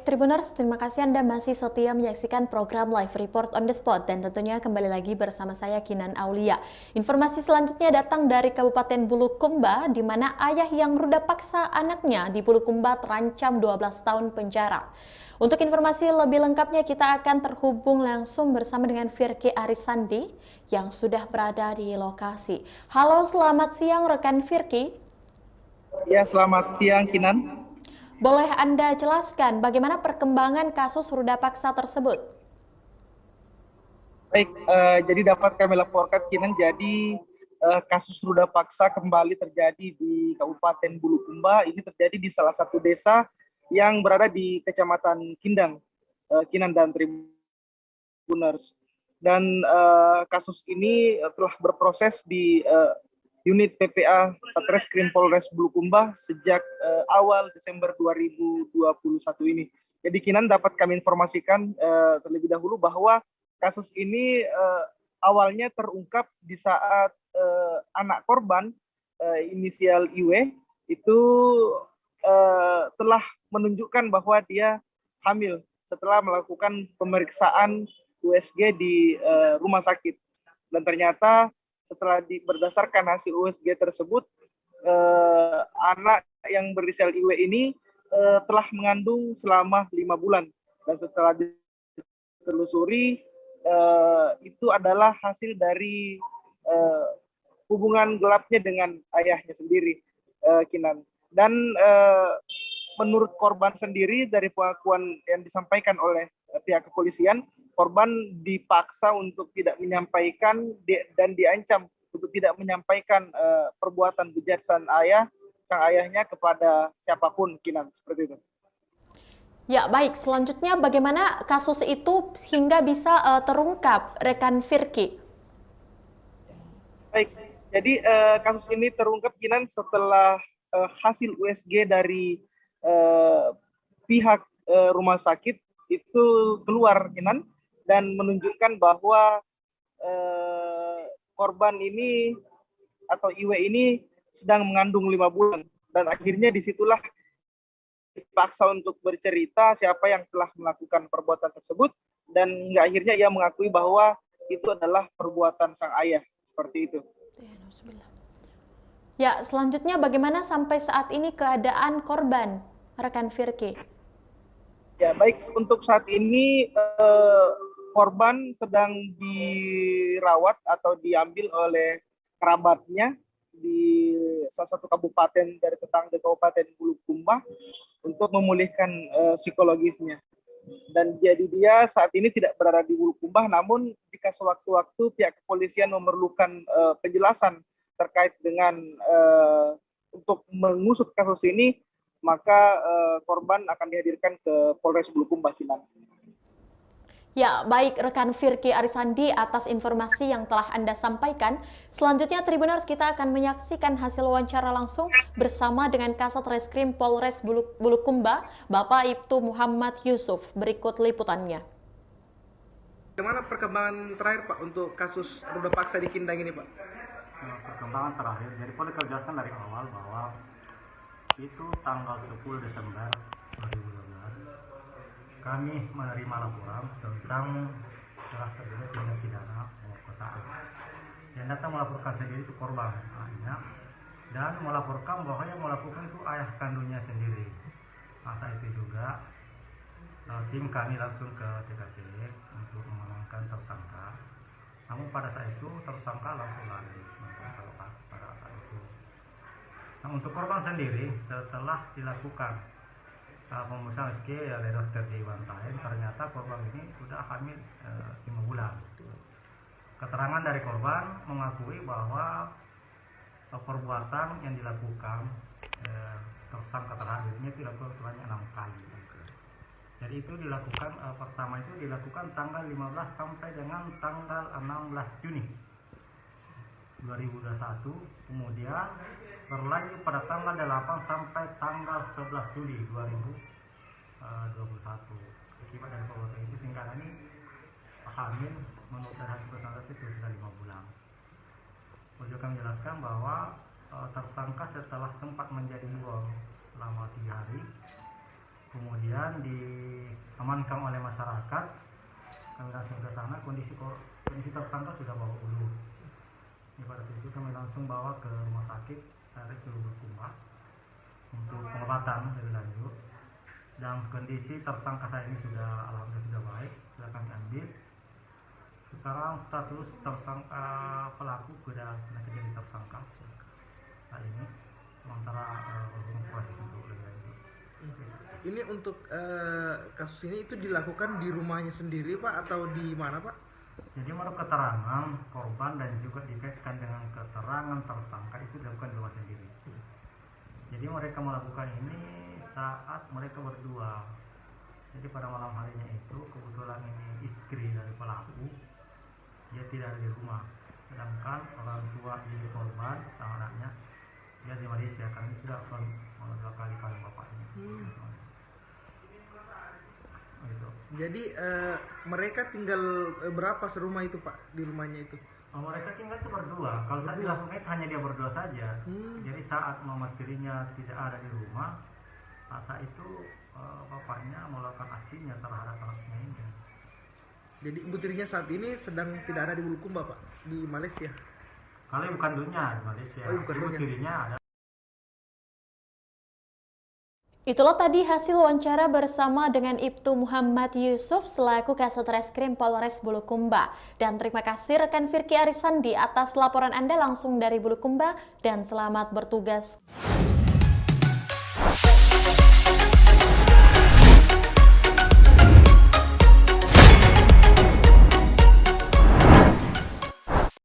Tribuners, terima kasih Anda masih setia menyaksikan program Live Report on the Spot dan tentunya kembali lagi bersama saya Kinan Aulia. Informasi selanjutnya datang dari Kabupaten Bulukumba di mana ayah yang ruda paksa anaknya di Bulukumba terancam 12 tahun penjara. Untuk informasi lebih lengkapnya kita akan terhubung langsung bersama dengan Firky Arisandi yang sudah berada di lokasi. Halo, selamat siang rekan Firky. Ya, selamat siang Kinan. Boleh Anda jelaskan bagaimana perkembangan kasus ruda paksa tersebut? Baik, jadi dapat kami laporkan Kinan, jadi kasus ruda paksa kembali terjadi di Kabupaten Bulukumba. Ini terjadi di salah satu desa yang berada di Kecamatan Kindang, Kinan dan Tribuners. Dan kasus ini telah berproses di unit PPA Satreskrim Polres Bulukumba sejak awal Desember 2021 ini. Jadi Kinan dapat kami informasikan terlebih dahulu bahwa kasus ini awalnya terungkap di saat anak korban inisial IW itu telah menunjukkan bahwa dia hamil setelah melakukan pemeriksaan USG di rumah sakit. Dan ternyata setelah berdasarkan hasil USG tersebut, anak yang berinisial IW ini telah mengandung selama 5 bulan. Dan setelah ditelusuri, itu adalah hasil dari hubungan gelapnya dengan ayahnya sendiri, Kinan. Dan menurut korban sendiri dari pengakuan yang disampaikan oleh pihak kepolisian, korban dipaksa untuk tidak menyampaikan dan diancam untuk tidak menyampaikan perbuatan bejat sang ayahnya kepada siapapun, Kinan, seperti itu. Ya, baik. Selanjutnya bagaimana kasus itu hingga bisa terungkap, rekan Firky? Baik, jadi kasus ini terungkap Kinan setelah hasil USG dari pihak rumah sakit itu keluar Kinan dan menunjukkan bahwa korban ini atau IW ini sedang mengandung 5 bulan dan akhirnya disitulah dipaksa untuk bercerita siapa yang telah melakukan perbuatan tersebut dan hingga akhirnya ia mengakui bahwa itu adalah perbuatan sang ayah, seperti itu. Ya, selanjutnya bagaimana sampai saat ini keadaan korban, rekan Firky? Ya, baik, untuk saat ini korban sedang dirawat atau diambil oleh kerabatnya di salah satu kabupaten dari tetangga Kabupaten Bulukumba untuk memulihkan psikologisnya. Dan jadi dia saat ini tidak berada di Bulukumba, namun jika sewaktu-waktu pihak kepolisian memerlukan penjelasan terkait dengan untuk mengusut kasus ini, maka korban akan dihadirkan ke Polres Bulukumba, Kinan. Ya, baik rekan Firky Arisandi atas informasi yang telah Anda sampaikan. Selanjutnya Tribuners kita akan menyaksikan hasil wawancara langsung bersama dengan Kasat Reskrim Polres Bulukumba, Bapak Ibtu Muhammad Yusuf. Berikut liputannya. Bagaimana perkembangan terakhir Pak untuk kasus ruda paksa di Kindang ini Pak? Perkembangan terakhir, jadi boleh jelaskan dari awal bahwa itu tanggal 10 Desember 2012 kami menerima laporan tentang telah terjadi tindak pidana pemerkosaan. Yang datang melaporkan sendiri itu korban ayahnya dan melaporkan bahwa yang melakukan itu ayah kandungnya sendiri. Masa itu juga tim kami langsung ke TKP untuk mengamankan tersangka. Namun pada saat itu tersangka langsung lari pada saat itu. Nah, untuk korban sendiri setelah dilakukan pemeriksaan USG oleh dokter di Bantaeng, ternyata korban ini sudah hamil 5 bulan. Keterangan dari korban mengakui bahwa perbuatan yang dilakukan tersangka terakhirnya dilakukan sebanyak 6 kali. Jadi itu dilakukan pertama itu dilakukan tanggal 15 sampai dengan tanggal 16 Juni 2021, kemudian berlanjut pada tanggal 8 sampai tanggal 11 Juli 2021. Akibat dari perbuatan itu sehingga ini hamil menurut hasil persalinan itu sudah 5 bulan. Perlu kami jelaskan bahwa tersangka setelah sempat menjadi buron selama 3 hari, Kemudian diamankan oleh masyarakat, kami langsung ke sana, kondisi tersangka sudah babak belur. Pada saat itu kami langsung bawa ke rumah sakit RS Bulukumba untuk pengobatan lebih lanjut. Dan kondisi tersangka saya ini sudah alhamdulillah sudah baik, sudah kami ambil. Sekarang status tersangka pelaku sudah jadi tersangka saat ini, sementara proses untuk lebih lanjut. Ini untuk kasus ini itu dilakukan di rumahnya sendiri Pak atau di mana Pak? Jadi menurut keterangan korban dan juga dikaitkan dengan keterangan tersangka itu dilakukan di rumah sendiri. Jadi mereka melakukan ini saat mereka berdua. Jadi pada malam harinya itu kebetulan ini istri dari pelaku, dia tidak ada di rumah. Sedangkan orang tua dari korban sama anaknya dia di Malaysia, karena sudah dua kali kawin bapaknya. Gitu. Jadi mereka tinggal berapa serumah itu Pak di rumahnya itu? Mereka tinggal itu berdua. Kalau saat dilakukan hanya dia berdua saja. Jadi saat mama tirinya tidak ada di rumah, saat itu bapaknya melakukan aksinya terhadap anaknya ini. Jadi ibu tirinya saat ini sedang tidak ada di Bulukumba Pak, di Malaysia. Kalau bukan dulunya di Malaysia, bukan ibu dulunya. tirinya ada. Itulah tadi hasil wawancara bersama dengan Ibtu Muhammad Yusuf selaku Kasat Reskrim Polres Bulukumba. Dan terima kasih rekan Firki Arisandi atas laporan Anda langsung dari Bulukumba dan selamat bertugas.